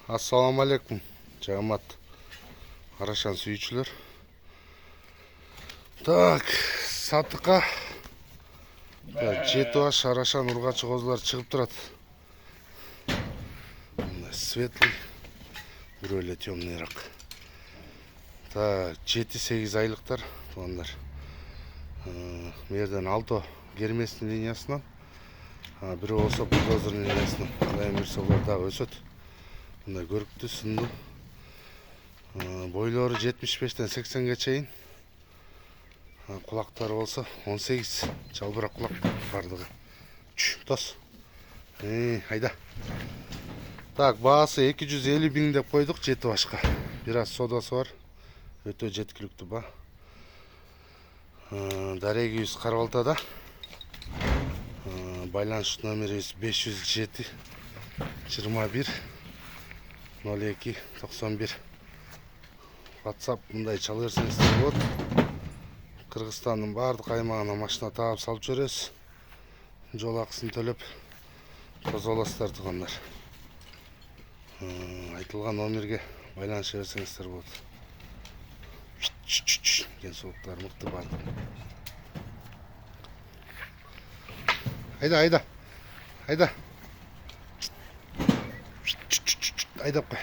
Assalamu alaikum. Жамат Арашан сүйүүчүлөр. Так, сатыкка 7 баш Арашан ургачы козулар чыгып турат. Светлый, бирөө эле темныйраак. Так, 7-8 айлыктар туугандар. Мерден Алто герместин линиясынан, бирөө болсо бульдозердин линиясынан. Кудайым буйрса булар дагы өсөт. Мындай көрүктүү, сындуу. Бойлору 75-тен 80-ге чейин. Кулактары болсо 18, жалбырак кулак бардыгы. Тос. Айда. Так, баасы 250 000 деп койдук 7 башка. Бир аз содасы бар. Өтө жеткиликтүү ба. Дарегибиз Карабалтада. Байланыш номерибиз 507 21 02 91. WhatsApp мындай чала берсеңиздер болот. Кыргызстандын бардык аймагына машина таап салып жүрөбүз. Жол акысын төлөп козу аласыздар туугандар. Айтылган номерге байланыша берсеңиздер болот. Кен сулуктар мыкты бардык. Айда. Айдап кой.